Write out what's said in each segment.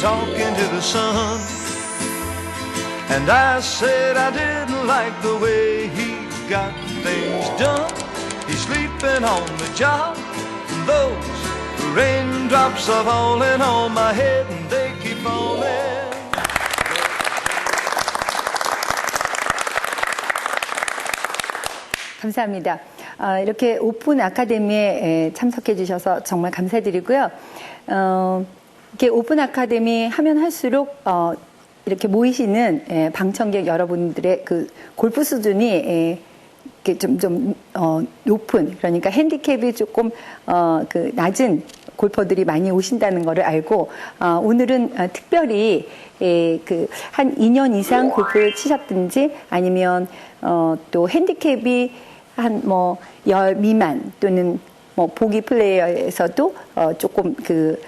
talking to the sun. And I said I didn't like the way he got things done. He's sleeping on the job. Those raindrops are falling on my head and they keep falling. 감사합니다. 이렇게 오픈 아카데미에 참석해 주셔서 정말 감사드리고요. 이렇게 오픈 아카데미 하면 할수록 이렇게 모이시는 방청객 여러분들의 그 골프 수준이 이렇게 좀 높은, 그러니까 핸디캡이 조금 그 낮은 골퍼들이 많이 오신다는 것을 알고 오늘은 특별히 그 한 2년 이상 골프를 치셨든지 아니면 또 핸디캡이 한 뭐 10 미만 또는 뭐 보기 플레이어에서도 조금 그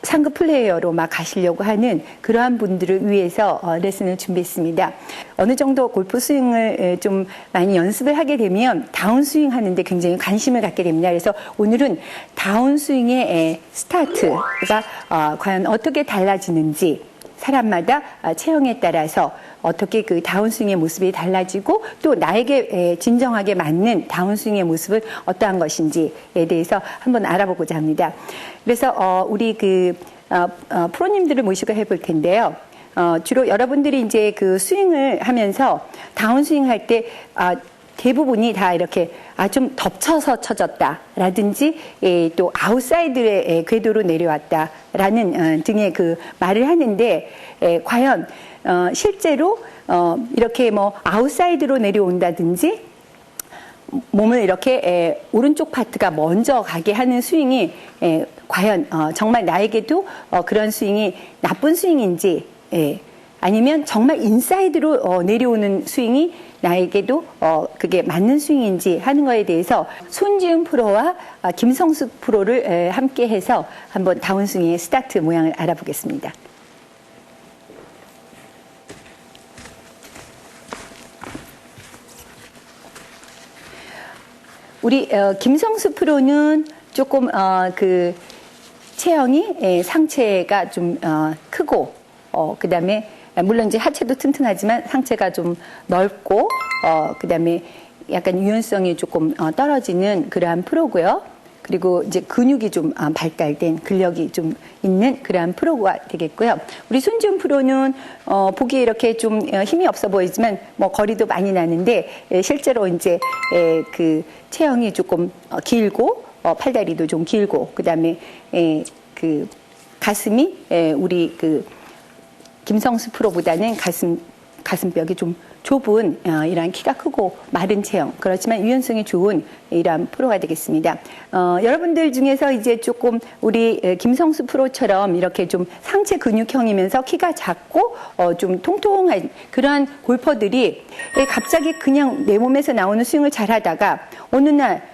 상급 플레이어로 막 가시려고 하는 그러한 분들을 위해서 레슨을 준비했습니다. 어느 정도 골프 스윙을 좀 많이 연습을 하게 되면 다운스윙 하는데 굉장히 관심을 갖게 됩니다. 그래서 오늘은 다운스윙의 스타트가 과연 어떻게 달라지는지 사람마다 체형에 따라서 어떻게 그 다운스윙의 모습이 달라지고 또 나에게 진정하게 맞는 다운스윙의 모습은 어떠한 것인지에 대해서 한번 알아보고자 합니다. 그래서 우리 그 프로님들을 모시고 해볼 텐데요. 주로 여러분들이 이제 그 스윙을 하면서 다운스윙 할 때 대부분이 다 이렇게 좀 덮쳐서 쳐졌다라든지 또 아웃사이드의 궤도로 내려왔다라는 등의 그 말을 하는데 과연 실제로 이렇게 뭐 아웃사이드로 내려온다든지 몸을 이렇게 오른쪽 파트가 먼저 가게 하는 스윙이 과연 정말 나에게도 그런 스윙이 나쁜 스윙인지 아니면 정말 인사이드로 내려오는 스윙이 나에게도 그게 맞는 스윙인지 하는 거에 대해서 손지은 프로와 김성숙 프로를 함께 해서 한번 다운스윙의 스타트 모양을 알아보겠습니다. 우리 김성숙 프로는 조금 그 체형이 상체가 좀 크고 그다음에 물론 이제 하체도 튼튼하지만 상체가 좀 넓고 그다음에 약간 유연성이 조금 떨어지는 그러한 프로고요. 그리고 이제 근육이 좀 발달된 근력이 좀 있는 그러한 프로가 되겠고요. 우리 손지은 프로는 보기에 이렇게 좀 힘이 없어 보이지만 뭐 거리도 많이 나는데 실제로 이제 그 체형이 조금 길고 팔다리도 좀 길고 그다음에 그 가슴이 우리 그 김성수 프로보다는 가슴벽이 좀 좁은 이러한 키가 크고 마른 체형, 그렇지만 유연성이 좋은 이러한 프로가 되겠습니다. 여러분들 중에서 이제 조금 우리 김성수 프로처럼 이렇게 좀 상체 근육형이면서 키가 작고 좀 통통한 그러한 골퍼들이 갑자기 그냥 내 몸에서 나오는 스윙을 잘하다가 어느 날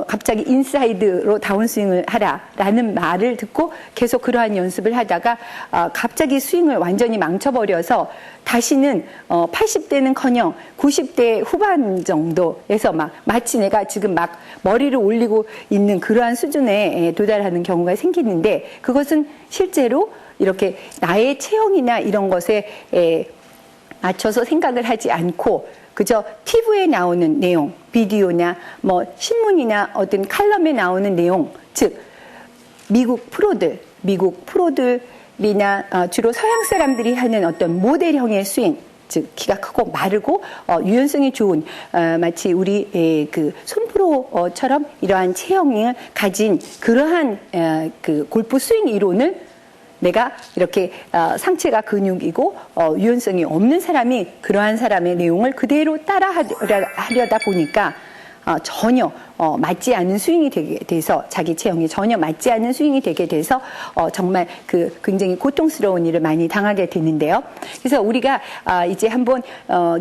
갑자기 인사이드로 다운스윙을 하라라는 말을 듣고 계속 그러한 연습을 하다가 갑자기 스윙을 완전히 망쳐버려서 다시는 80대는커녕 90대 후반 정도에서 마치 내가 지금 막 머리를 올리고 있는 그러한 수준에 도달하는 경우가 생기는데 그것은 실제로 이렇게 나의 체형이나 이런 것에 맞춰서 생각을 하지 않고 그저 TV에 나오는 내용, 비디오나 뭐 신문이나 어떤 칼럼에 나오는 내용, 즉 미국 프로들이나 주로 서양 사람들이 하는 어떤 모델형의 스윙, 즉 키가 크고 마르고 유연성이 좋은 마치 우리 그 손프로처럼 이러한 체형을 가진 그러한 그 골프 스윙 이론을 내가 이렇게 상체가 근육이고 유연성이 없는 사람이 그러한 사람의 내용을 그대로 따라 하려다 보니까 전혀 맞지 않은 스윙이 되게 돼서 자기 체형이 전혀 맞지 않은 스윙이 되게 돼서 정말 그 굉장히 고통스러운 일을 많이 당하게 되는데요. 그래서 우리가 이제 한번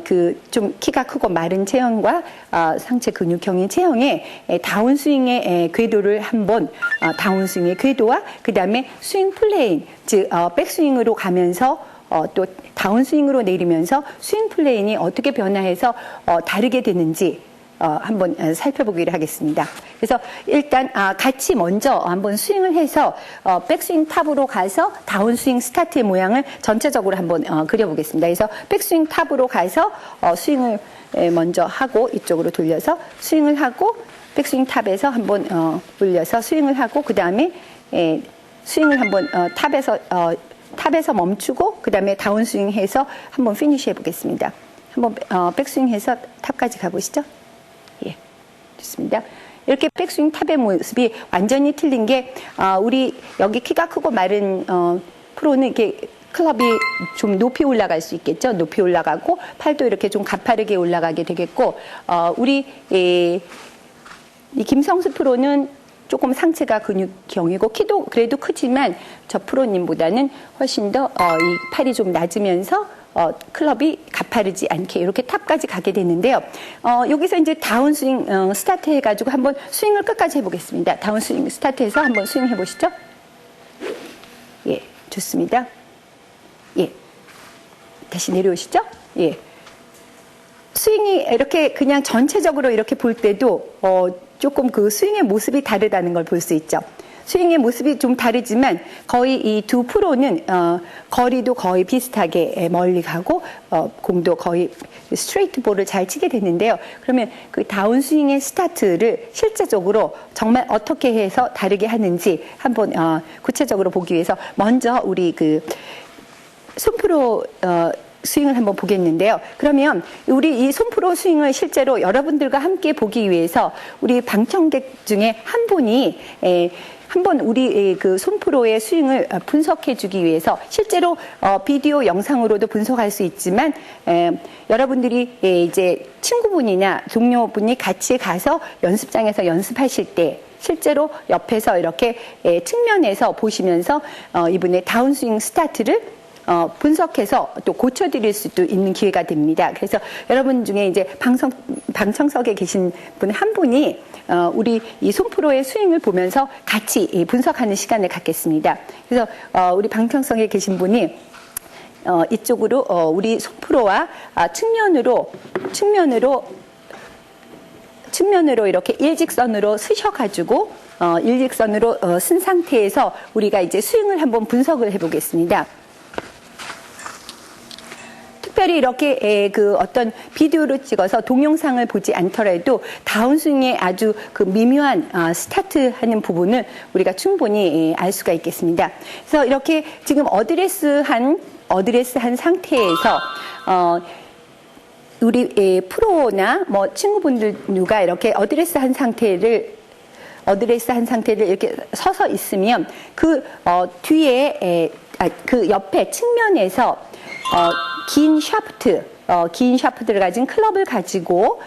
그 좀 키가 크고 마른 체형과 상체 근육형인 체형의 다운스윙의 궤도를 한번 다운스윙의 궤도와 그 다음에 스윙 플레인 즉 백스윙으로 가면서 또 다운스윙으로 내리면서 스윙 플레인이 어떻게 변화해서 다르게 되는지 한번 살펴보기를 하겠습니다. 그래서 일단 같이 먼저 한번 스윙을 해서 백스윙 탑으로 가서 다운스윙 스타트의 모양을 전체적으로 한번 그려보겠습니다. 그래서 백스윙 탑으로 가서 스윙을 먼저 하고 이쪽으로 돌려서 스윙을 하고 백스윙 탑에서 한번 올려서 스윙을 하고 그 다음에 스윙을 한번 탑에서 멈추고 그 다음에 다운스윙해서 한번 피니시해 보겠습니다. 한번 백스윙해서 탑까지 가보시죠. 예, 좋습니다. 이렇게 백스윙 탑의 모습이 완전히 틀린 게 우리 여기 키가 크고 마른 프로는 이렇게 클럽이 좀 높이 올라갈 수 있겠죠. 높이 올라가고 팔도 이렇게 좀 가파르게 올라가게 되겠고 우리 이 김성수 프로는 조금 상체가 근육형이고 키도 그래도 크지만 저 프로님보다는 훨씬 더 이 팔이 좀 낮으면서 클럽이 가파르지 않게 이렇게 탑까지 가게 되는데요. 여기서 이제 다운스윙 스타트 해가지고 한번 스윙을 끝까지 해보겠습니다. 다운스윙 스타트해서 한번 스윙 해보시죠. 예, 좋습니다. 예, 다시 내려오시죠. 예. 스윙이 이렇게 그냥 전체적으로 이렇게 볼 때도 조금 그 스윙의 모습이 다르다는 걸 볼 수 있죠. 스윙의 모습이 좀 다르지만 거의 이 두 프로는 거리도 거의 비슷하게 멀리 가고 공도 거의 스트레이트 볼을 잘 치게 되는데요. 그러면 그 다운스윙의 스타트를 실제적으로 정말 어떻게 해서 다르게 하는지 한번 구체적으로 보기 위해서 먼저 우리 그 손프로 스윙을 한번 보겠는데요. 그러면 우리 이 손프로 스윙을 실제로 여러분들과 함께 보기 위해서 우리 방청객 중에 한 분이 한번 우리 그 손프로의 스윙을 분석해 주기 위해서 실제로 비디오 영상으로도 분석할 수 있지만 여러분들이 이제 친구분이나 동료분이 같이 가서 연습장에서 연습하실 때 실제로 옆에서 이렇게 측면에서 보시면서 이분의 다운스윙 스타트를 분석해서 또 고쳐드릴 수도 있는 기회가 됩니다. 그래서 여러분 중에 이제 방청석에 계신 분 한 분이 우리 이 손프로의 스윙을 보면서 같이 분석하는 시간을 갖겠습니다. 그래서 우리 방청석에 계신 분이 이쪽으로 우리 손프로와 측면으로 이렇게 일직선으로 쓰셔가지고 일직선으로 쓴 상태에서 우리가 이제 스윙을 한번 분석을 해보겠습니다. 특별히 이렇게 그 어떤 비디오로 찍어서 동영상을 보지 않더라도 다운스윙의 아주 그 미묘한 스타트하는 부분을 우리가 충분히 알 수가 있겠습니다. 그래서 이렇게 지금 어드레스한 상태에서 우리 프로나 뭐 친구분들 누가 이렇게 어드레스한 상태를 이렇게 서서 있으면 그 뒤에 그 옆에 측면에서 긴 샤프트를 가진 클럽을 가지고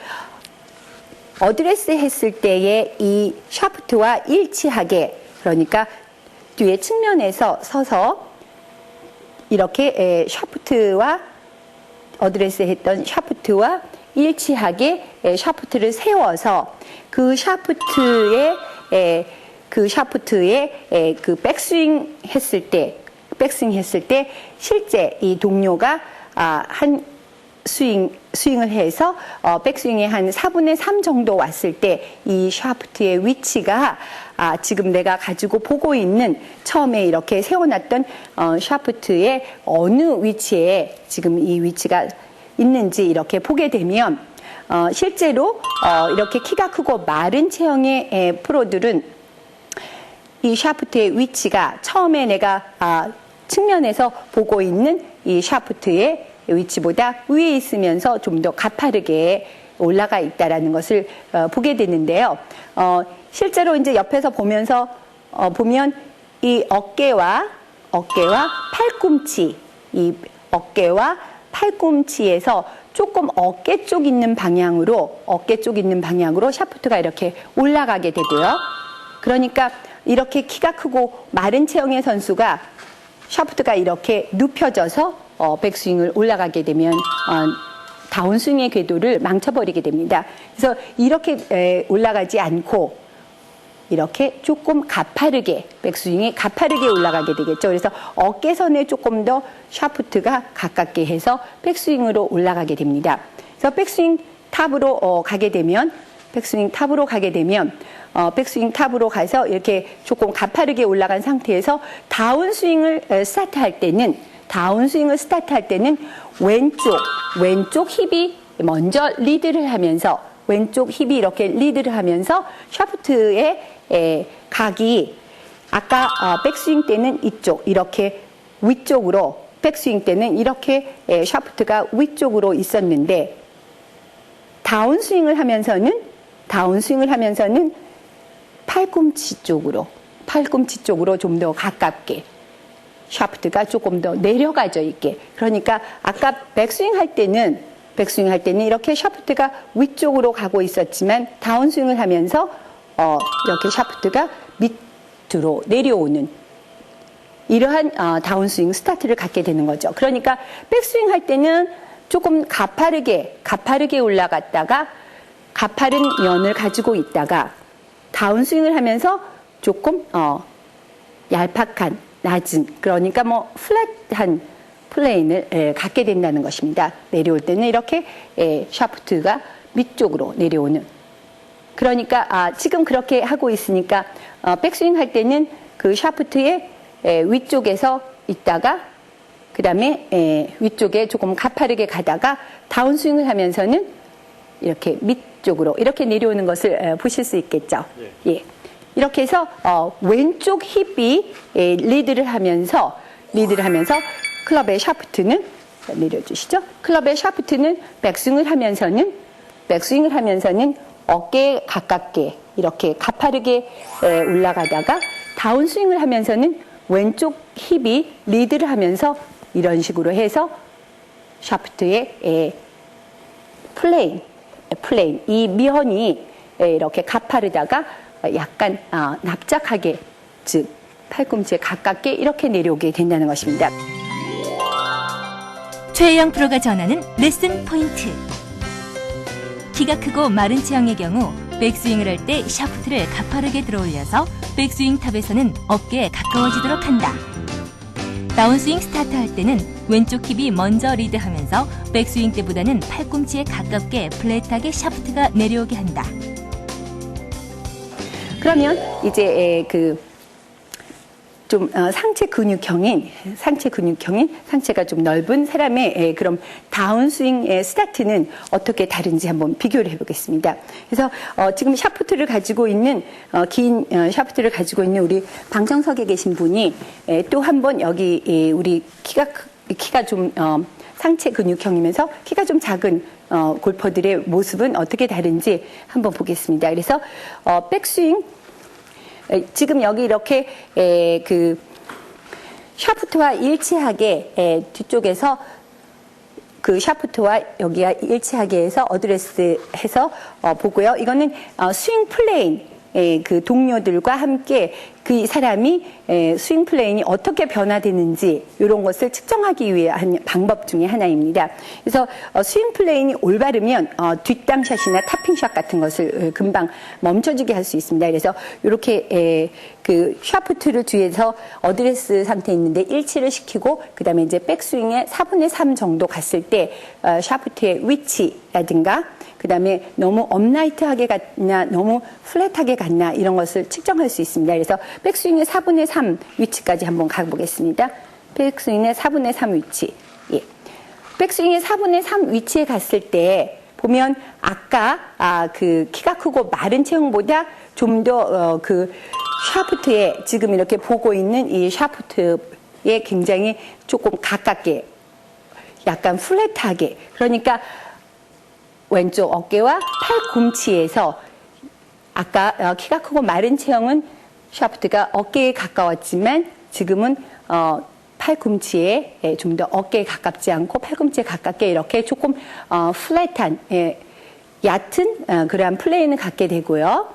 어드레스 했을 때의 이 샤프트와 일치하게, 그러니까 뒤에 측면에서 서서 이렇게 샤프트와 어드레스 했던 샤프트와 일치하게 샤프트를 세워서 그 샤프트에 그 백스윙 했을 때 실제 이 동료가 한 스윙을 해서 백스윙에 한 4분의 3 정도 왔을 때 이 샤프트의 위치가 지금 내가 가지고 보고 있는 처음에 이렇게 세워놨던 샤프트의 어느 위치에 지금 이 위치가 있는지 이렇게 보게 되면 실제로 이렇게 키가 크고 마른 체형의 프로들은 이 샤프트의 위치가 처음에 내가 측면에서 보고 있는 이 샤프트의 위치보다 위에 있으면서 좀 더 가파르게 올라가 있다라는 것을 보게 되는데요. 실제로 이제 옆에서 보면 이 어깨와 팔꿈치, 이 어깨와 팔꿈치에서 조금 어깨 쪽 있는 방향으로 샤프트가 이렇게 올라가게 되고요. 그러니까 이렇게 키가 크고 마른 체형의 선수가 샤프트가 이렇게 눕혀져서 백스윙을 올라가게 되면 다운스윙의 궤도를 망쳐버리게 됩니다. 그래서 이렇게 올라가지 않고 이렇게 조금 가파르게, 백스윙이 가파르게 올라가게 되겠죠. 그래서 어깨선에 조금 더 샤프트가 가깝게 해서 백스윙으로 올라가게 됩니다. 그래서 백스윙 탑으로 가게 되면 백스윙 탑으로 가게 되면 백스윙 탑으로 가서 이렇게 조금 가파르게 올라간 상태에서 다운스윙을 스타트할 때는 왼쪽 힙이 먼저 리드를 하면서 왼쪽 힙이 이렇게 리드를 하면서 샤프트의 각이 아까 백스윙 때는 이렇게 위쪽으로 백스윙 때는 이렇게 샤프트가 위쪽으로 있었는데 다운스윙을 하면서는 팔꿈치 쪽으로 좀 더 가깝게 샤프트가 조금 더 내려가져 있게. 그러니까 아까 백스윙 할 때는 이렇게 샤프트가 위쪽으로 가고 있었지만 다운스윙을 하면서 이렇게 샤프트가 밑으로 내려오는 이러한 다운스윙 스타트를 갖게 되는 거죠. 그러니까 백스윙 할 때는 조금 가파르게 올라갔다가 가파른 면을 가지고 있다가 다운스윙을 하면서 조금 얄팍한 낮은 그러니까 뭐 플랫한 플레인을 갖게 된다는 것입니다. 내려올 때는 이렇게 샤프트가 밑쪽으로 내려오는 그러니까 지금 그렇게 하고 있으니까 백스윙 할 때는 그 샤프트의 위쪽에서 있다가 그 다음에 위쪽에 조금 가파르게 가다가 다운스윙을 하면서는 이렇게 밑쪽으로 이렇게 내려오는 것을 보실 수 있겠죠. 예. 이렇게 해서 왼쪽 힙이 리드를 하면서 클럽의 샤프트는 내려주시죠. 클럽의 샤프트는 백스윙을 하면서는 어깨에 가깝게 이렇게 가파르게 올라가다가 다운스윙을 하면서는 왼쪽 힙이 리드를 하면서 이런 식으로 해서 샤프트의 플레인 이 면이 이렇게 가파르다가 약간 납작하게 즉 팔꿈치에 가깝게 이렇게 내려오게 된다는 것입니다. 최혜영 프로가 전하는 레슨 포인트. 키가 크고 마른 체형의 경우 백스윙을 할 때 샤프트를 가파르게 들어올려서 백스윙 탑에서는 어깨에 가까워지도록 한다. 다운스윙 스타트 할 때는 왼쪽 힙이 먼저 리드하면서 백스윙 때보다는 팔꿈치에 가깝게 플랫하게 샤프트가 내려오게 한다. 그러면 이제 좀 상체 근육형인 상체가 좀 넓은 사람의 그럼 다운스윙의 스타트는 어떻게 다른지 한번 비교를 해보겠습니다. 그래서 지금 샤프트를 가지고 있는 긴 샤프트를 가지고 있는 우리 방청석에 계신 분이 또 한번 여기 우리 키가 좀 상체 근육형이면서 키가 좀 작은 골퍼들의 모습은 어떻게 다른지 한번 보겠습니다. 그래서 백스윙 지금 여기 이렇게 그 샤프트와 일치하게 뒤쪽에서 그 샤프트와 여기가 일치하게 해서 어드레스 해서 보고요. 이거는 스윙 플레인 그 동료들과 함께 그 사람이 스윙 플레인이 어떻게 변화되는지 이런 것을 측정하기 위한 방법 중에 하나입니다. 그래서 스윙 플레인이 올바르면 뒷땅샷이나 탑핑샷 같은 것을 금방 멈춰주게 할 수 있습니다. 그래서 이렇게 그 샤프트를 뒤에서 어드레스 상태에 있는데 일치를 시키고 그 다음에 이제 백스윙의 4분의 3 정도 갔을 때 샤프트의 위치라든가 그 다음에 너무 업라이트하게 갔나 너무 플랫하게 갔나 이런 것을 측정할 수 있습니다. 그래서 백스윙의 4분의 3 위치까지 한번 가보겠습니다. 백스윙의 4분의 3 위치. 예. 백스윙의 4분의 3 위치에 갔을 때 보면 아까 그 키가 크고 마른 체형보다 좀 더 그 샤프트에 지금 이렇게 보고 있는 이 샤프트에 굉장히 조금 가깝게 약간 플랫하게 그러니까 왼쪽 어깨와 팔꿈치에서 아까 키가 크고 마른 체형은 샤프트가 어깨에 가까웠지만 지금은 팔꿈치에 좀 더 어깨에 가깝지 않고 팔꿈치에 가깝게 이렇게 조금 플랫한 얕은 그러한 플레이는 갖게 되고요.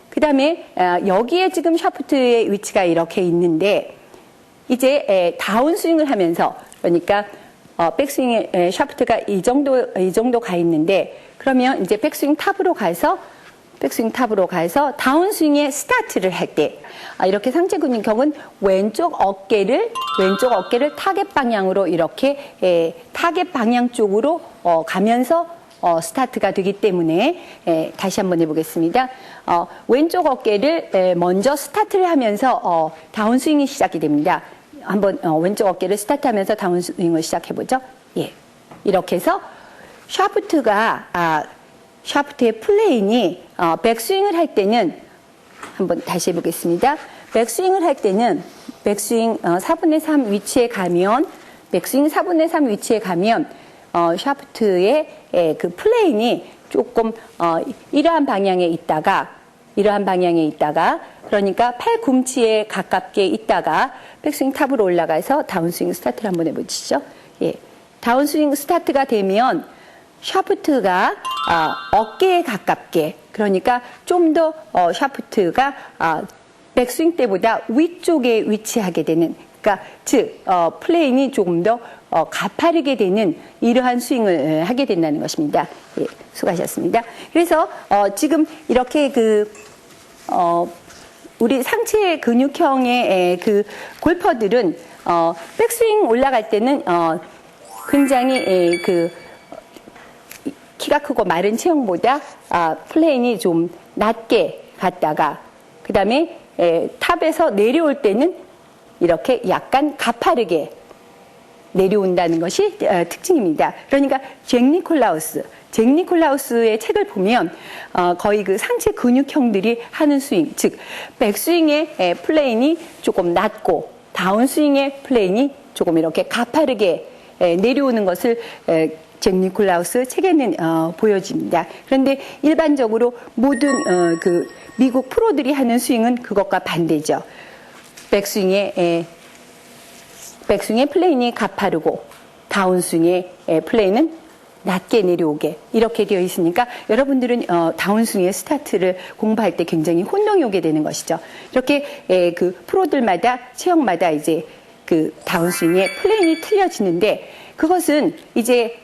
그 다음에 여기에 지금 샤프트의 위치가 이렇게 있는데 이제 다운스윙을 하면서 그러니까 백스윙의 샤프트가 이 정도 가 있는데 그러면 이제 백스윙 탑으로 가서 다운스윙의 스타트를 할 때 이렇게 상체 근육형은 왼쪽 어깨를 타겟 방향으로 이렇게 타겟 방향 쪽으로 가면서 스타트가 되기 때문에 다시 한번 해보겠습니다. 왼쪽 어깨를 먼저 스타트를 하면서 다운스윙이 시작이 됩니다. 한번 왼쪽 어깨를 스타트하면서 다운스윙을 시작해보죠. 예, 이렇게 해서 샤프트의 플레인이 백스윙을 할 때는 한번 다시 해보겠습니다. 백스윙을 할 때는 백스윙 4분의 3 위치에 가면 백스윙 4분의 3 위치에 가면 샤프트의 그 플레인이 조금 이러한 방향에 있다가 그러니까 팔꿈치에 가깝게 있다가 백스윙 탑으로 올라가서 다운스윙 스타트를 한번 해보시죠. 예, 다운스윙 스타트가 되면 샤프트가 어깨에 가깝게, 그러니까 좀 더 샤프트가 백스윙 때보다 위쪽에 위치하게 되는, 그러니까 즉 플레인이 조금 더 가파르게 되는 이러한 스윙을 하게 된다는 것입니다. 예, 수고하셨습니다. 그래서 지금 이렇게 우리 상체 근육형의 그 골퍼들은 백스윙 올라갈 때는 굉장히 키가 크고 마른 체형보다 플레인이 좀 낮게 갔다가 그 다음에 탑에서 내려올 때는 이렇게 약간 가파르게 내려온다는 것이 특징입니다. 그러니까 잭 니콜라우스의 책을 보면 거의 그 상체 근육형들이 하는 스윙, 즉 백스윙의 플레인이 조금 낮고 다운스윙의 플레인이 조금 이렇게 가파르게 내려오는 것을 잭 니콜라우스 책에는 보여집니다. 그런데 일반적으로 모든 미국 프로들이 하는 스윙은 그것과 반대죠. 백스윙의 플레인이 가파르고 다운스윙의 플레인은 낮게 내려오게 이렇게 되어 있으니까 여러분들은 다운스윙의 스타트를 공부할 때 굉장히 혼동이 오게 되는 것이죠. 이렇게 그 프로들마다 체형마다 이제 그 다운스윙의 플레인이 틀려지는데 그것은 이제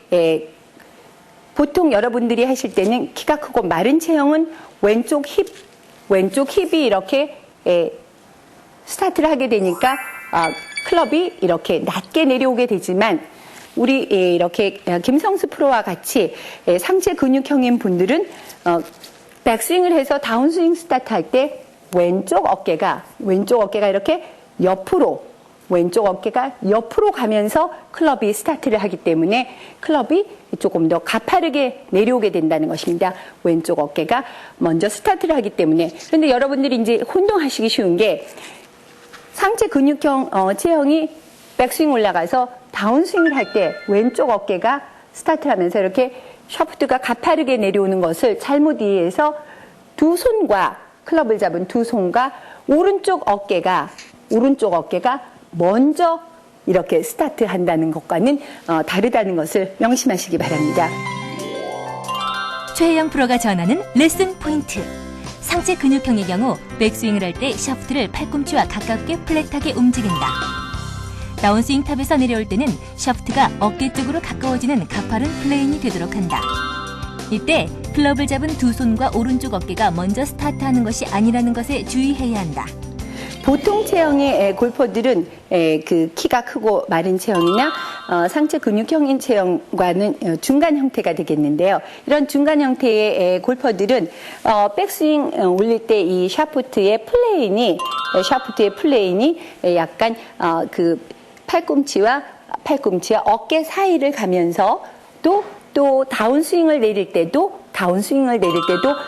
보통 여러분들이 하실 때는 키가 크고 마른 체형은 왼쪽 힙이 이렇게 스타트를 하게 되니까 클럽이 이렇게 낮게 내려오게 되지만 우리 이렇게 김성수 프로와 같이 상체 근육형인 분들은 백스윙을 해서 다운스윙 스타트 할 때 왼쪽 어깨가 이렇게 왼쪽 어깨가 옆으로 가면서 클럽이 스타트를 하기 때문에 클럽이 조금 더 가파르게 내려오게 된다는 것입니다. 왼쪽 어깨가 먼저 스타트를 하기 때문에. 그런데 여러분들이 이제 혼동하시기 쉬운 게 상체 근육형 체형이 백스윙 올라가서 다운스윙을 할 때 왼쪽 어깨가 스타트를 하면서 이렇게 샤프트가 가파르게 내려오는 것을 잘못 이해해서 두 손과 클럽을 잡은 두 손과 오른쪽 어깨가 먼저 이렇게 스타트 한다는 것과는 다르다는 것을 명심하시기 바랍니다. 최혜영 프로가 전하는 레슨 포인트. 상체 근육형의 경우 백스윙을 할 때 샤프트를 팔꿈치와 가깝게 플랫하게 움직인다. 다운스윙 탑에서 내려올 때는 샤프트가 어깨 쪽으로 가까워지는 가파른 플레인이 되도록 한다. 이때 클럽을 잡은 두 손과 오른쪽 어깨가 먼저 스타트하는 것이 아니라는 것에 주의해야 한다. 보통 체형의 골퍼들은 그 키가 크고 마른 체형이나 상체 근육형인 체형과는 중간 형태가 되겠는데요. 이런 중간 형태의 골퍼들은 백스윙 올릴 때 이 샤프트의 플레인이 약간 그 팔꿈치와 어깨 사이를 가면서 또 다운스윙을 내릴 때도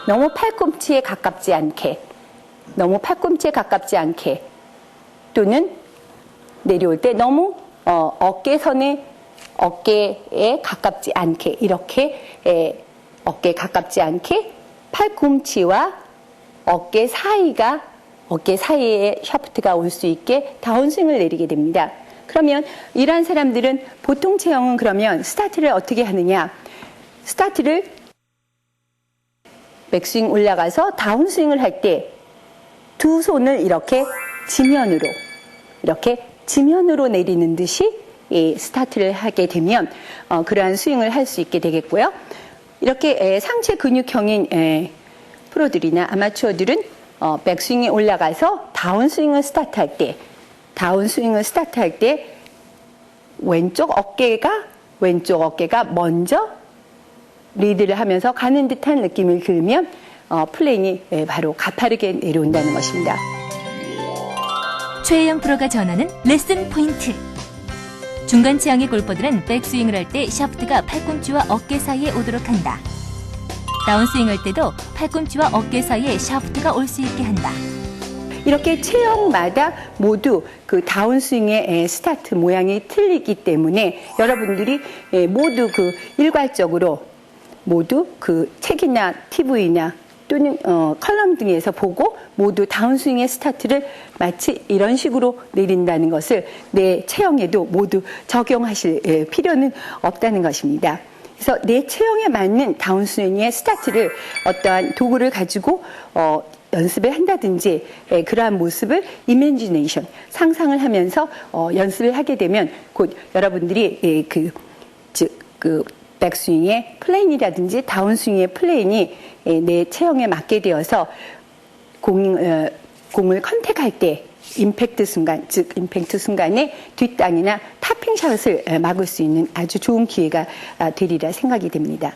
너무 팔꿈치에 가깝지 않게 또는 내려올 때 너무 어깨에 가깝지 않게 이렇게 어깨에 가깝지 않게 팔꿈치와 어깨 사이에 샤프트가 올 수 있게 다운스윙을 내리게 됩니다. 그러면 이러한 사람들은 보통 체형은 그러면 스타트를 어떻게 하느냐? 스타트를 백스윙 올라가서 다운스윙을 할 때 두 손을 이렇게 지면으로 내리는 듯이 스타트를 하게 되면 그러한 스윙을 할 수 있게 되겠고요. 이렇게 상체 근육형인 프로들이나 아마추어들은 백스윙에 올라가서 다운스윙을 스타트할 때 왼쪽 어깨가 먼저 리드를 하면서 가는 듯한 느낌을 들면 플레인이 바로 가파르게 내려온다는 것입니다. 최혜영 프로가 전하는 레슨 포인트. 중간 체형의 골퍼들은 백스윙을 할 때 샤프트가 팔꿈치와 어깨 사이에 오도록 한다. 다운스윙 할 때도 팔꿈치와 어깨 사이에 샤프트가 올 수 있게 한다. 이렇게 체형마다 모두 그 다운스윙의 스타트 모양이 틀리기 때문에 여러분들이 모두 그 일괄적으로 모두 그 책이나 TV나 또는 컬럼 등에서 보고 모두 다운스윙의 스타트를 마치 이런 식으로 내린다는 것을 내 체형에도 모두 적용하실 필요는 없다는 것입니다. 그래서 내 체형에 맞는 다운스윙의 스타트를 어떠한 도구를 가지고 연습을 한다든지 그러한 모습을 이미지네이션, 상상을 하면서 연습을 하게 되면 곧 여러분들이 그 백스윙의 플레인이라든지 다운스윙의 플레인이 내 체형에 맞게 되어서 공을 컨택할 때 임팩트 순간, 즉 임팩트 순간에 뒷땅이나 타핑샷을 막을 수 있는 아주 좋은 기회가 되리라 생각이 됩니다.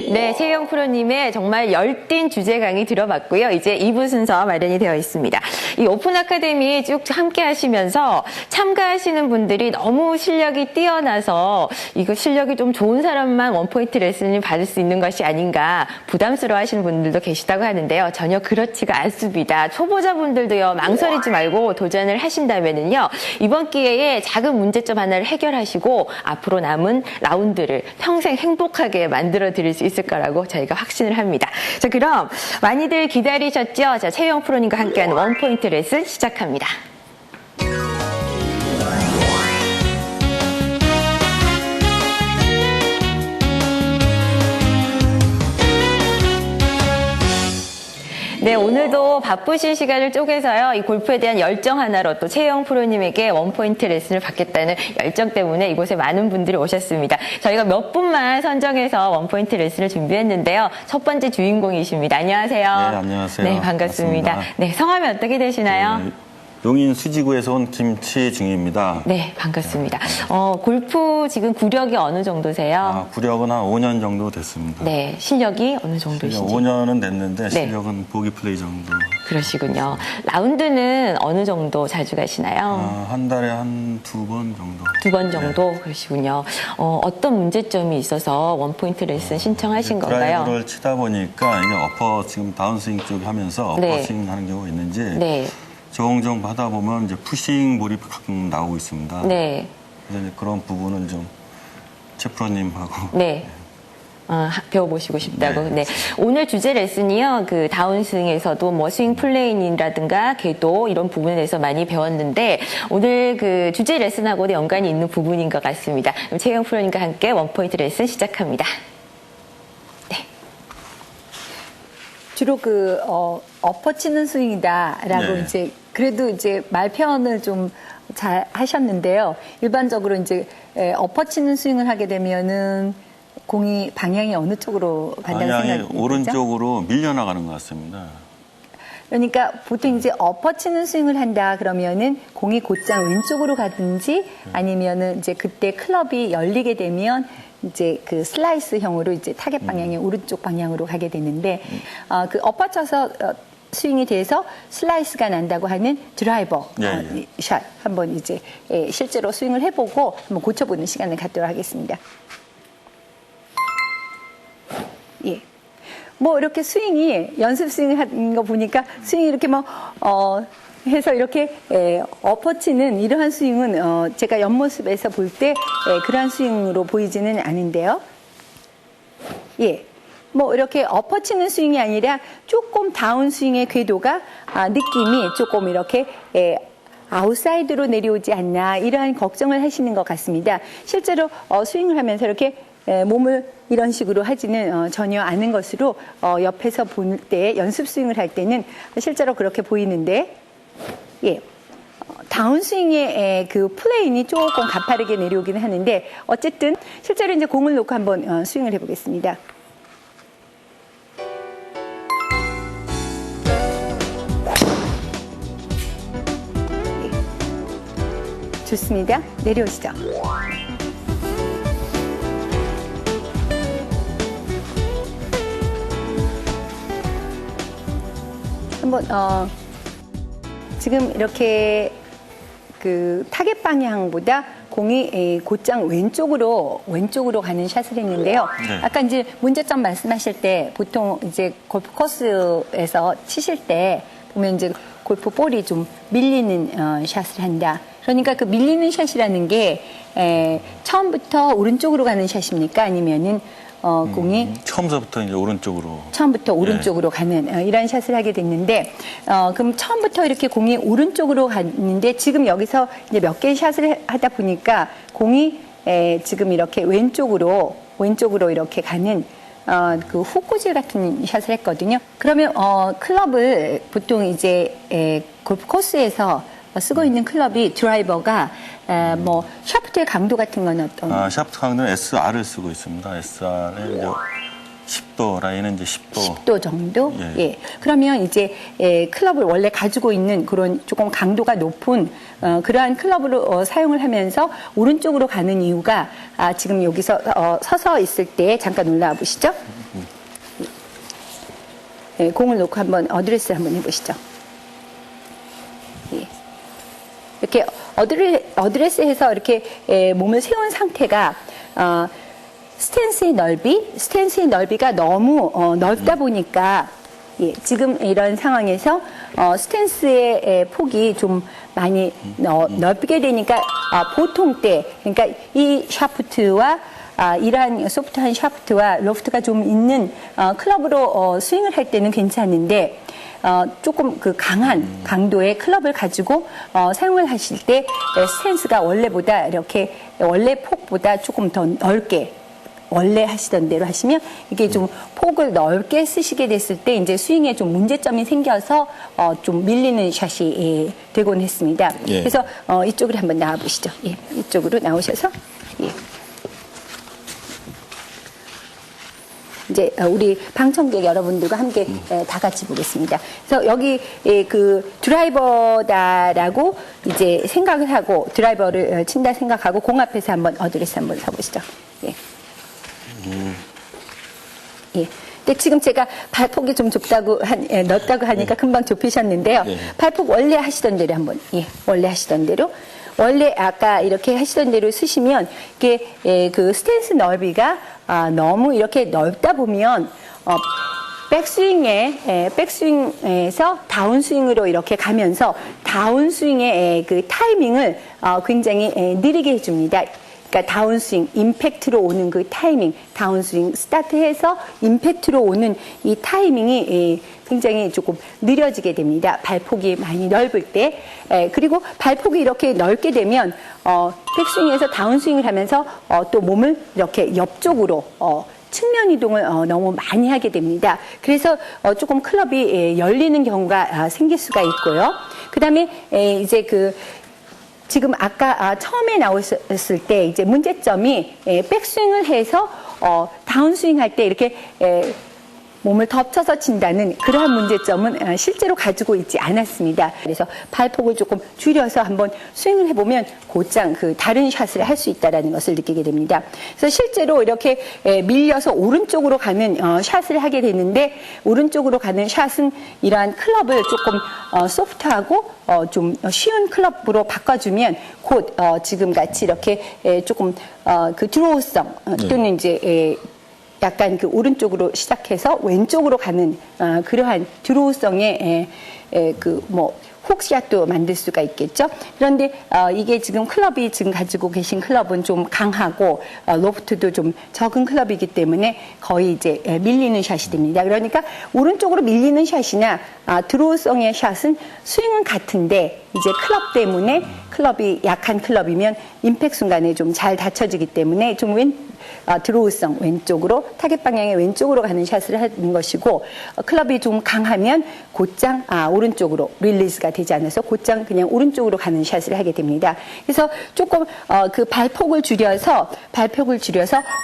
네, 최혜영 프로님의 정말 열띤 주제 강의 들어봤고요. 이제 2부 순서 마련이 되어 있습니다. 이 오픈 아카데미 쭉 함께 하시면서 참가하시는 분들이 너무 실력이 뛰어나서 이거 실력이 좀 좋은 사람만 원포인트 레슨을 받을 수 있는 것이 아닌가 부담스러워 하시는 분들도 계시다고 하는데요. 전혀 그렇지가 않습니다. 초보자분들도요, 망설이지 말고 도전을 하신다면은요, 이번 기회에 작은 문제점 하나를 해결하시고 앞으로 남은 라운드를 평생 행복하게 만들어 드릴 수 있을 거라고 저희가 확신을 합니다. 자, 그럼 많이들 기다리셨죠? 자, 최혜영 프로님과 함께하는 원포인트 레슨 시작합니다. 네, 오늘도 바쁘신 시간을 쪼개서요, 이 골프에 대한 열정 하나로 또 최혜영 프로님에게 원포인트 레슨을 받겠다는 열정 때문에 이곳에 많은 분들이 오셨습니다. 저희가 몇 분만 선정해서 원포인트 레슨을 준비했는데요. 첫 번째 주인공이십니다. 안녕하세요. 네, 안녕하세요. 네, 반갑습니다. 반갑습니다. 네, 성함이 어떻게 되시나요? 네, 용인 수지구에서 온 김치중입니다. 네, 반갑습니다. 골프 지금 구력이 어느 정도세요? 구력은 한 5년 정도 됐습니다. 네, 실력이 어느 정도이신지? 5년은 됐는데 네. 실력은 보기 플레이 정도. 그러시군요. 라운드는 어느 정도 자주 가시나요? 한 달에 한 2번 정도. 2번 정도? 그러시군요. 어떤 문제점이 있어서 원포인트 레슨 신청하신 건가요? 드라이브를 치다 보니까 이게 어퍼 지금 다운스윙 쪽 하면서 네. 어퍼스윙 하는 경우가 있는지 네. 종종 하다 보면 이제 푸싱 볼이 가끔 나오고 있습니다. 네. 그래서 이제 그런 부분을 좀 최 프로님하고 네. 배워보시고 싶다고. 네. 네. 오늘 주제 레슨이요, 그 다운스윙에서도 뭐 스윙 플레인이라든가 궤도 이런 부분에 대해서 많이 배웠는데, 오늘 그 주제 레슨하고도 연관이 있는 부분인 것 같습니다. 그럼 최혜영 프로님과 함께 원포인트 레슨 시작합니다. 네. 주로 엎어 치는 스윙이다라고 네. 이제 그래도 이제 말 표현을 좀 잘 하셨는데요. 일반적으로 이제 엎어 치는 스윙을 하게 되면은 공이 방향이 어느 쪽으로 간다는 방향이 생각이 들죠? 오른쪽으로 밀려나가는 것 같습니다. 그러니까 보통 이제 엎어 치는 스윙을 한다 그러면은 공이 곧장 왼쪽으로 가든지 아니면은 이제 그때 클럽이 열리게 되면 이제 그 슬라이스형으로 이제 타겟 방향이 오른쪽 방향으로 가게 되는데 그 엎어 쳐서 스윙이 돼서 슬라이스가 난다고 하는 드라이버 예. 샷 한번 이제 실제로 스윙을 해보고 한번 고쳐보는 시간을 갖도록 하겠습니다. 예. 뭐 이렇게 스윙이 연습 스윙 하는 거 보니까 스윙이 이렇게 해서 이렇게 엎어치는 이러한 스윙은 제가 옆모습에서 볼 때 그러한 스윙으로 보이지는 않은데요. 예. 뭐 이렇게 엎어치는 스윙이 아니라 조금 다운 스윙의 궤도가 느낌이 조금 이렇게 아웃사이드로 내려오지 않나 이러한 걱정을 하시는 것 같습니다. 실제로 스윙을 하면서 이렇게 몸을 이런 식으로 하지는 전혀 않은 것으로 옆에서 볼 때 연습 스윙을 할 때는 실제로 그렇게 보이는데 예. 다운스윙의 그 플레인이 조금 가파르게 내려오긴 하는데 어쨌든 실제로 이제 공을 놓고 한번 스윙을 해보겠습니다. 좋습니다. 내려오시죠. 한번 지금 이렇게 그 타겟 방향보다 공이 곧장 왼쪽으로 가는 샷을 했는데요. 네. 아까 이제 문제점 말씀하실 때 보통 이제 골프 코스에서 치실 때 보면 이제 골프 볼이 좀 밀리는 샷을 한다. 그러니까 그 밀리는 샷이라는 게 처음부터 오른쪽으로 가는 샷입니까? 아니면은 공이 처음부터 이제 오른쪽으로. 처음부터 오른쪽으로 가는 이런 샷을 하게 됐는데 그럼 처음부터 이렇게 공이 오른쪽으로 갔는데 지금 여기서 이제 몇 개의 샷을 하다 보니까 공이 지금 이렇게 왼쪽으로 이렇게 가는 그 후꼬질 같은 샷을 했거든요. 그러면 클럽을 보통 이제 골프 코스에서 쓰고 있는 클럽이 드라이버가 뭐 샤프트의 강도 같은 건 어떤? 샤프트 강도는 SR을 쓰고 있습니다. SR에 이제 10도, 라인은 이제 10도. 10도 정도? 예. 예. 그러면 이제 클럽을 원래 가지고 있는 그런 조금 강도가 높은 그러한 클럽으로 사용을 하면서 오른쪽으로 가는 이유가 지금 여기서 서서 있을 때 잠깐 올라와 보시죠. 예, 공을 놓고 한번 어드레스 한번 해보시죠. 예. 이렇게 어드레스해서 이렇게 몸을 세운 상태가 스탠스의 넓이가 너무 넓다 보니까 예, 지금 이런 상황에서 스탠스의 폭이 좀 많이 넓게 되니까 보통 때 그러니까 이 샤프트와 이러한 소프트한 샤프트와 로프트가 좀 있는 클럽으로 스윙을 할 때는 괜찮은데 조금 그 강한 강도의 클럽을 가지고 사용을 하실 때 스탠스가 원래보다 이렇게 원래 폭보다 조금 더 넓게 원래 하시던 대로 하시면 이게 좀 폭을 넓게 쓰시게 됐을 때 이제 스윙에 좀 문제점이 생겨서 좀 밀리는 샷이 되곤 했습니다. 예. 그래서 이쪽으로 한번 나와 보시죠. 예, 이쪽으로 나오셔서 예. 이제 우리 방청객 여러분들과 함께 다 같이 보겠습니다. 그래서 여기 그 드라이버다라고 이제 생각을 하고 드라이버를 친다 생각하고 공 앞에서 한번 어드레스 한번 서보시죠. 예. 예. 근데 지금 제가 발폭이 좀 좁다고 넓다고 하니까 금방 좁히셨는데요. 네. 발폭 원래 하시던 대로 한번 원래 하시던 대로. 원래 아까 이렇게 하시던 대로 쓰시면 이게 그 스탠스 넓이가 너무 이렇게 넓다 보면 백스윙에서 다운스윙으로 이렇게 가면서 다운스윙의 그 타이밍을 굉장히 느리게 해줍니다. 그러니까 다운스윙, 임팩트로 오는 그 타이밍, 다운스윙 스타트해서 임팩트로 오는 이 타이밍이 굉장히 조금 느려지게 됩니다. 발폭이 많이 넓을 때. 그리고 발폭이 이렇게 넓게 되면 백스윙에서 다운스윙을 하면서 또 몸을 이렇게 옆쪽으로 측면 이동을 너무 많이 하게 됩니다. 그래서 조금 클럽이 열리는 경우가 생길 수가 있고요. 그 다음에 이제 지금 아까 처음에 나왔을 때 이제 문제점이 백스윙을 해서 다운스윙 할 때 이렇게 몸을 덮쳐서 친다는 그러한 문제점은 실제로 가지고 있지 않았습니다. 그래서 발폭을 조금 줄여서 한번 스윙을 해보면 곧장 그 다른 샷을 할 수 있다는 것을 느끼게 됩니다. 그래서 실제로 이렇게 밀려서 오른쪽으로 가는 샷을 하게 되는데 오른쪽으로 가는 샷은 이러한 클럽을 조금 소프트하고 좀 쉬운 클럽으로 바꿔주면 곧 지금 같이 이렇게 조금 그 드로우성 또는 이제 약간 그 오른쪽으로 시작해서 왼쪽으로 가는 그러한 드로우성의 그 뭐 훅샷도 만들 수가 있겠죠. 그런데 이게 지금 클럽이 지금 가지고 계신 클럽은 좀 강하고 로프트도 좀 적은 클럽이기 때문에 거의 이제 밀리는 샷이 됩니다. 그러니까 오른쪽으로 밀리는 샷이나 드로우성의 샷은 스윙은 같은데 이제 클럽 때문에 클럽이 약한 클럽이면 임팩 순간에 좀 잘 닫혀지기 때문에 좀 드로우성 왼쪽으로 타겟 방향의 왼쪽으로 가는 샷을 하는 것이고 클럽이 좀 강하면 곧장 오른쪽으로 릴리즈가 되지 않아서 곧장 그냥 오른쪽으로 가는 샷을 하게 됩니다. 그래서 조금 그 발폭을 줄여서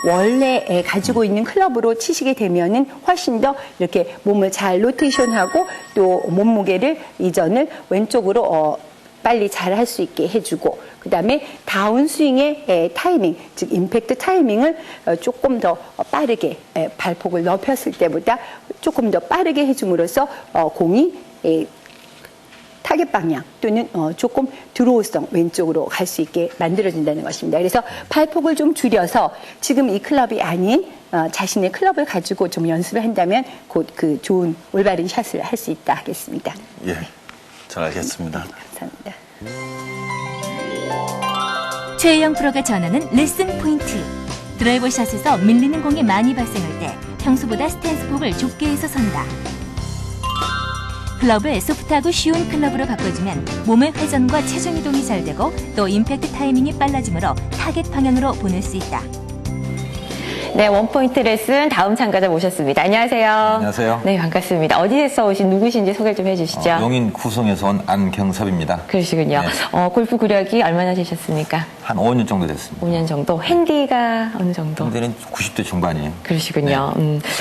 원래 가지고 있는 클럽으로 치시게 되면은 훨씬 더 이렇게 몸을 잘 로테이션하고 또 몸무게를 이전을 왼쪽으로 빨리 잘 할 수 있게 해주고, 그 다음에 다운스윙의 타이밍, 즉 임팩트 타이밍을 조금 더 빠르게 발폭을 넓혔을 때보다 조금 더 빠르게 해줌으로써 공이 타겟 방향 또는 조금 드로우성 왼쪽으로 갈 수 있게 만들어진다는 것입니다. 그래서 발폭을 좀 줄여서 지금 이 클럽이 아닌 자신의 클럽을 가지고 좀 연습을 한다면 곧 그 좋은 올바른 샷을 할 수 있다 하겠습니다. 예, 잘 알겠습니다. 감사합니다. 최혜영 프로가 전하는 레슨 포인트. 드라이버 샷에서 밀리는 공이 많이 발생할 때 평소보다 스탠스 폭을 좁게 해서 선다. 클럽을 소프트하고 쉬운 클럽으로 바꿔주면 몸의 회전과 체중 이동이 잘 되고 또 임팩트 타이밍이 빨라지므로 타겟 방향으로 보낼 수 있다. 네, 원포인트 레슨 다음 참가자 모셨습니다. 안녕하세요. 안녕하세요. 네, 반갑습니다. 어디에서 오신 누구신지 소개 좀 해주시죠. 용인 구성에서 온 안경섭입니다. 그러시군요. 네. 골프 구력이 얼마나 되셨습니까? 한 5년 정도 됐습니다. 5년 정도. 핸디가 어느 정도? 현재는 90대 중반이에요. 그러시군요.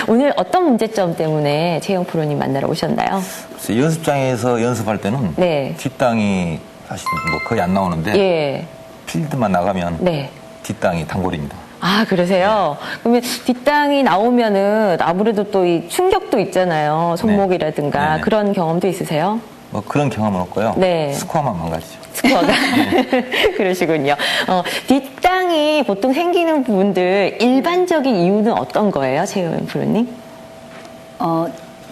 오늘 어떤 문제점 때문에 최영 프로님 만나러 오셨나요? 그래서 연습장에서 연습할 때는 네. 뒷땅이 사실 뭐 거의 안 나오는데 예. 필드만 나가면 네. 뒷땅이 단골입니다. 아, 그러세요? 그러면 뒷땅이 나오면은 아무래도 또 이 충격도 있잖아요. 손목이라든가 네. 그런 경험도 있으세요? 뭐 그런 경험은 없고요. 네. 스코어만 망가지죠. 스코어가. 그러시군요. 뒷땅이 보통 생기는 부분들 일반적인 이유는 어떤 거예요, 최영 프로님?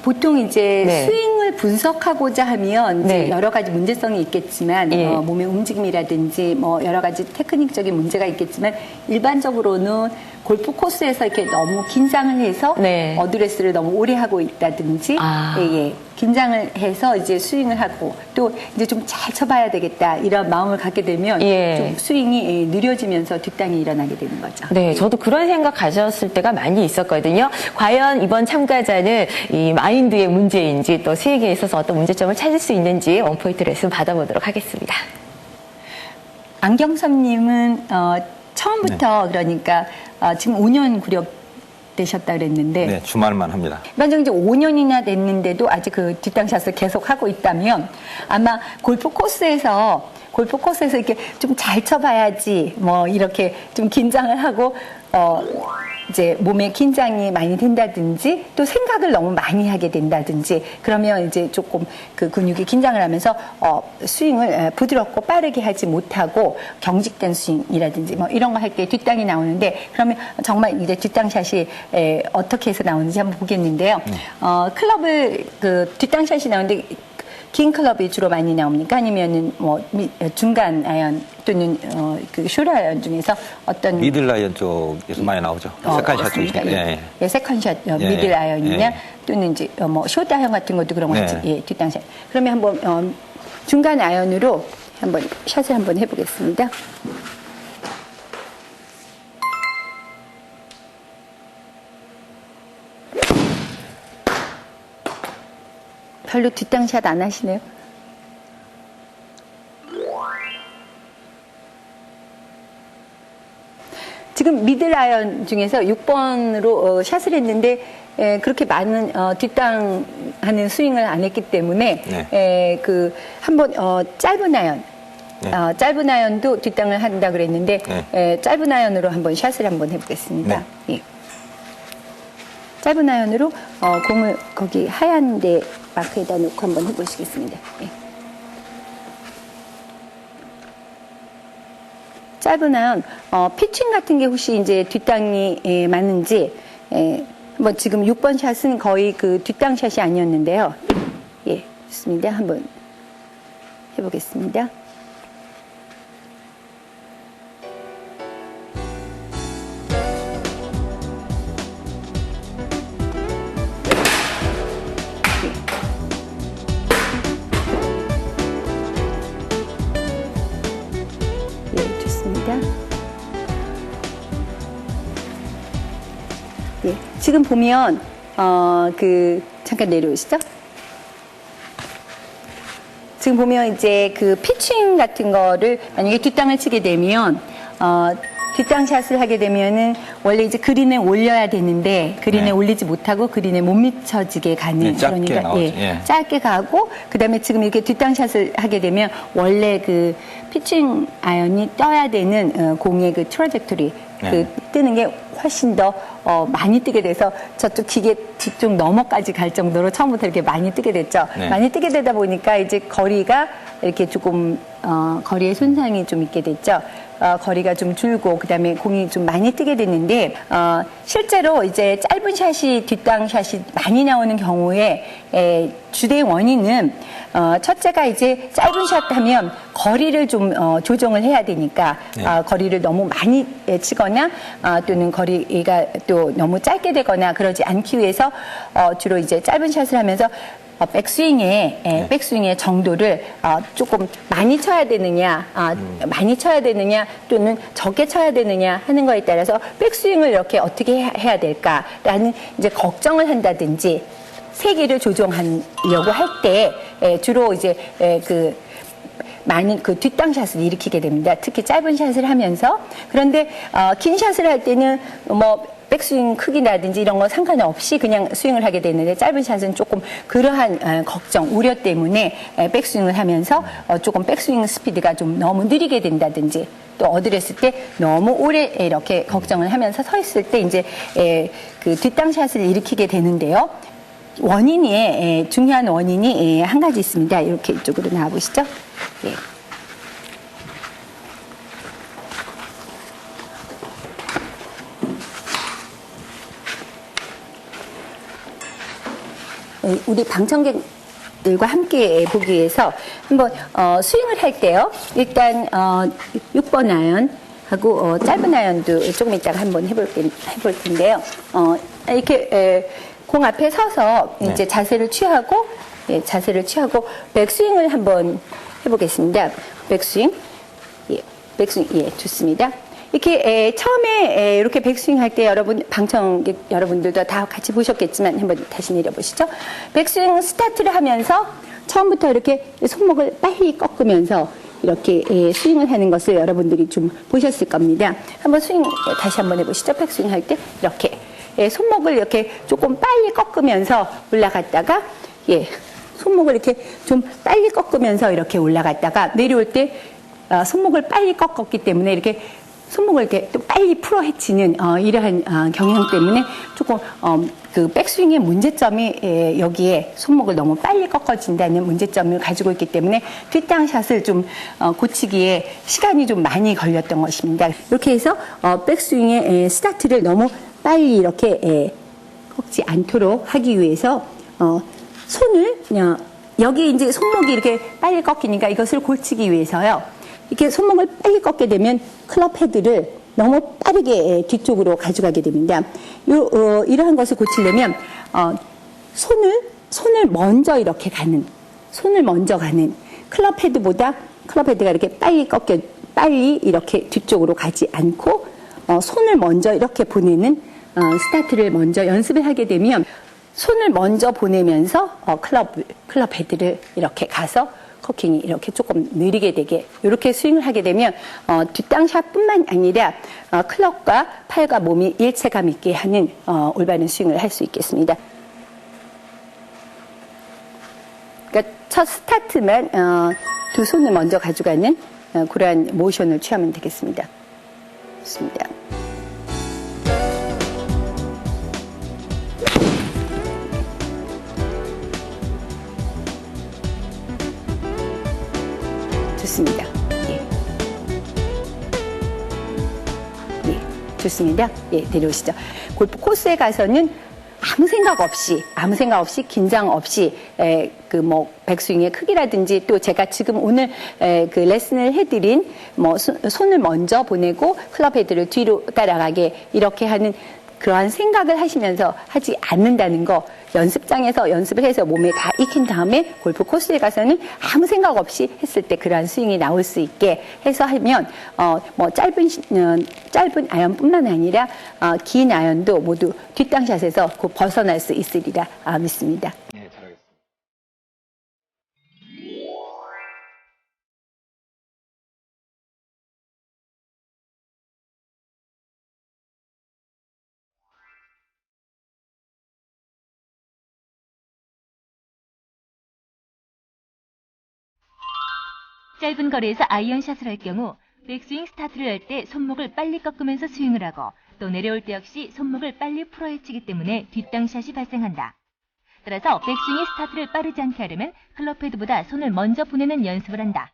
보통 이제 네. 스윙을 분석하고자 하면 이제 네. 여러 가지 문제성이 있겠지만 예. 몸의 움직임이라든지 뭐 여러 가지 테크닉적인 문제가 있겠지만 일반적으로는 골프 코스에서 이렇게 너무 긴장을 해서 네. 어드레스를 너무 오래 하고 있다든지 아. 예, 긴장을 해서 이제 스윙을 하고 또 이제 좀 잘 쳐봐야 되겠다 이런 마음을 갖게 되면 예. 좀 스윙이 느려지면서 뒷땅이 일어나게 되는 거죠. 네, 저도 그런 생각 가졌을 때가 많이 있었거든요. 과연 이번 참가자는 이 마인드의 문제인지 또 스윙에 있어서 어떤 문제점을 찾을 수 있는지 원포인트 레슨 받아보도록 하겠습니다. 안경섭님은 처음부터 그러니까 지금 5년 구력 되셨다 그랬는데 네, 주말만 합니다. 일반적으로 이제 5년이나 됐는데도 아직 그 뒷땅샷을 계속 하고 있다면 아마 골프 코스에서 이렇게 좀 잘 쳐봐야지 뭐 이렇게 좀 긴장을 하고 이제 몸에 긴장이 많이 된다든지 또 생각을 너무 많이 하게 된다든지 그러면 이제 조금 그 근육이 긴장을 하면서 스윙을 부드럽고 빠르게 하지 못하고 경직된 스윙이라든지 뭐 이런 거 할 때 뒷땅이 나오는데 그러면 정말 이제 뒷땅샷이 어떻게 해서 나오는지 한번 보겠는데요. 클럽을 그 뒷땅샷이 나오는데 긴 클럽이 주로 많이 나옵니까? 아니면은 뭐 중간 아이언 또는 그 숏 아이언 중에서 어떤 미들 라이언 쪽에서 많이 나오죠. 세컨샷 그렇습니까? 쪽에서. 예. 예, 세컨샷 미들 아이언이냐 예. 또는 이제 뭐 숏 아이언 같은 것도 그런 거 네. 하지. 예, 뒷땅샷. 그러면 한번 중간 아이언으로 한번 샷을 한번 해보겠습니다. 별로 뒷땅샷 안 하시네요. 지금 미들 아이언 중에서 6번으로 샷을 했는데 그렇게 많은 뒷땅 하는 스윙을 안 했기 때문에 네. 그 한번 짧은 아이언 네. 짧은 아이언도 뒷땅을 한다 그랬는데 네. 짧은 아이언으로 한번 샷을 한번 해보겠습니다. 네. 예. 짧은 아이언으로 공을 거기 하얀 데 마크에다 놓고 한번 해보시겠습니다. 예. 짧은 아이언, 피칭 같은 게 혹시 이제 뒷땅이 맞는지, 뭐 지금 6번 샷은 거의 그 뒷땅 샷이 아니었는데요. 예, 좋습니다. 한번 해보겠습니다. 예, 좋습니다. 예, 지금 보면 잠깐 내려오시죠. 지금 보면 이제 그 피칭 같은 거를 만약에 뒷땅을 치게 되면 뒷땅샷을 하게 되면은 원래 이제 그린에 올려야 되는데 그린에 네. 올리지 못하고 그린에 못 미쳐지게 가는 네, 짧게 나오죠. 예. 짧게 가고 그다음에 지금 이렇게 뒷땅샷을 하게 되면 원래 그 피칭 아이언이 떠야 되는 공의 그 트라젝토리 네. 그 뜨는 게 훨씬 더 많이 뜨게 돼서 저쪽 기계 뒤쪽 너머까지 갈 정도로 처음부터 이렇게 많이 뜨게 됐죠. 네. 많이 뜨게 되다 보니까 이제 거리가 이렇게 조금 거리에 손상이 좀 있게 됐죠. 거리가 좀 줄고 그다음에 공이 좀 많이 뜨게 됐는데 실제로 이제 짧은 샷이 뒷땅 샷이 많이 나오는 경우에 주된 원인은 첫째가 이제 짧은 샷 하면 거리를 좀 조정을 해야 되니까 네. 거리를 너무 많이 치거나 또는 거리가 또 너무 짧게 되거나 그러지 않기 위해서 주로 이제 짧은 샷을 하면서 백스윙의 정도를 조금 많이 쳐야 되느냐, 많이 쳐야 되느냐, 또는 적게 쳐야 되느냐 하는 거에 따라서 백스윙을 이렇게 어떻게 해야 될까라는 이제 걱정을 한다든지 세기를 조정하려고 할 때 주로 이제 많은 그 뒷땅샷을 일으키게 됩니다. 특히 짧은 샷을 하면서. 그런데 긴 샷을 할 때는 백스윙 크기라든지 이런 거 상관없이 그냥 스윙을 하게 되는데 짧은 샷은 조금 그러한 걱정, 우려 때문에 백스윙을 하면서 조금 백스윙 스피드가 좀 너무 느리게 된다든지 또 어드레스 때 너무 오래 이렇게 걱정을 하면서 서 있을 때 이제 그 뒷땅샷을 일으키게 되는데요. 중요한 원인이 한 가지 있습니다. 이렇게 이쪽으로 나와보시죠. 예. 우리 방청객들과 함께 보기 위해서 한번 스윙을 할 때요. 일단 6번 아이언하고 짧은 아이언도 조금 이따가 한번 해볼 텐데요. 이렇게 공 앞에 서서 이제 자세를 취하고 백스윙을 한번 해보겠습니다. 백스윙, 좋습니다. 이렇게 처음에 이렇게 백스윙 할 때 여러분 방청객 여러분들도 다 같이 보셨겠지만 한번 다시 내려보시죠. 백스윙 스타트를 하면서 처음부터 이렇게 손목을 빨리 꺾으면서 이렇게 스윙을 하는 것을 여러분들이 좀 보셨을 겁니다. 한번 스윙 다시 한번 해보시죠. 백스윙 할 때 이렇게 손목을 이렇게 조금 빨리 꺾으면서 올라갔다가 손목을 이렇게 좀 빨리 꺾으면서 이렇게 올라갔다가 내려올 때 손목을 빨리 꺾었기 때문에 이렇게 손목을 이렇게 또 빨리 풀어 헤치는 이러한 경향 때문에 조금 그 백스윙의 문제점이 여기에 손목을 너무 빨리 꺾어진다는 문제점을 가지고 있기 때문에 뒷땅샷을 좀 고치기에 시간이 좀 많이 걸렸던 것입니다. 이렇게 해서 백스윙의 스타트를 너무 빨리 이렇게 꺾지 않도록 하기 위해서 손을 여기 이제 손목이 이렇게 빨리 꺾이니까 이것을 고치기 위해서요. 이렇게 손목을 빨리 꺾게 되면 클럽 헤드를 너무 빠르게 뒤쪽으로 가져가게 됩니다. 이러한 것을 고치려면 손을 먼저 이렇게 가는, 손을 먼저 가는 클럽 헤드보다 클럽 헤드가 이렇게 빨리 이렇게 뒤쪽으로 가지 않고 손을 먼저 이렇게 보내는 스타트를 먼저 연습을 하게 되면 손을 먼저 보내면서 클럽 헤드를 이렇게 가서 커킹이 이렇게 조금 느리게 되게 이렇게 스윙을 하게 되면 뒷땅샷뿐만 아니라 클럽과 팔과 몸이 일체감 있게 하는 올바른 스윙을 할 수 있겠습니다. 그러니까 첫 스타트만 두 손을 먼저 가져가는 그러한 모션을 취하면 되겠습니다. 좋습니다. 좋습니다. 좋습니다. 내려오시죠. 골프 코스에 가서는 아무 생각 없이 긴장 없이 백스윙의 크기라든지 또 제가 지금 오늘 그 레슨을 해드린 손을 먼저 보내고 클럽 헤드를 뒤로 따라가게 이렇게 하는 그러한 생각을 하시면서 하지 않는다는 거 연습장에서 연습을 해서 몸에 다 익힌 다음에 골프 코스에 가서는 아무 생각 없이 했을 때 그러한 스윙이 나올 수 있게 해서 하면 짧은 아이언뿐만 아니라 긴 아이언도 모두 뒷땅샷에서 곧 벗어날 수 있으리라 믿습니다. 짧은 거리에서 아이언샷을 할 경우 백스윙 스타트를 할 때 손목을 빨리 꺾으면서 스윙을 하고 또 내려올 때 역시 손목을 빨리 풀어헤치기 때문에 뒷땅샷이 발생한다. 따라서 백스윙의 스타트를 빠르지 않게 하려면 클럽 헤드보다 손을 먼저 보내는 연습을 한다.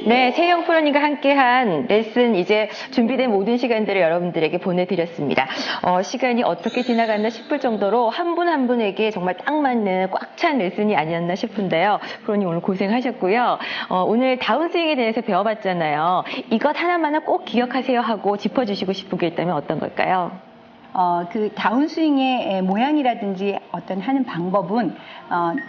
네, 최희영 프로님과 함께한 레슨 이제 준비된 모든 시간들을 여러분들에게 보내드렸습니다. 시간이 어떻게 지나갔나 싶을 정도로 한 분 한 분에게 정말 딱 맞는 꽉 찬 레슨이 아니었나 싶은데요. 프로님 오늘 고생하셨고요. 오늘 다운스윙에 대해서 배워봤잖아요. 이것 하나만은 꼭 기억하세요 하고 짚어주시고 싶은 게 있다면 어떤 걸까요? 그 다운스윙의 모양이라든지 어떤 하는 방법은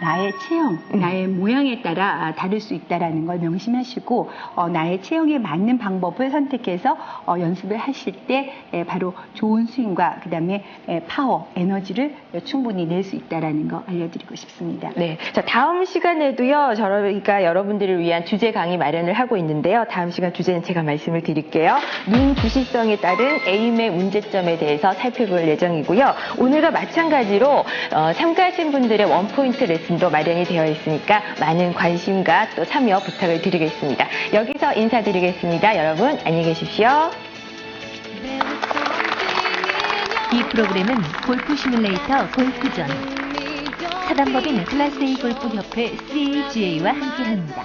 나의 체형, 나의 모양에 따라 다를 수 있다는 걸 명심하시고 나의 체형에 맞는 방법을 선택해서 연습을 하실 때 바로 좋은 스윙과 그다음에 파워, 에너지를 충분히 낼 수 있다는 거 알려드리고 싶습니다. 네, 자 다음 시간에도요. 저희가 여러분들을 위한 주제 강의 마련을 하고 있는데요. 다음 시간 주제는 제가 말씀을 드릴게요. 눈 부시성에 따른 에임의 문제점에 대해서 살펴볼 예정이고요. 오늘과 마찬가지로 참가하신 분들의 원포인트 레슨도 마련이 되어 있으니까 많은 관심과 또 참여 부탁을 드리겠습니다. 여기서 인사드리겠습니다. 여러분 안녕히 계십시오. 이 프로그램은 골프 시뮬레이터 골프전 사단법인 클래스 A 골프 협회 CAGA와 함께합니다.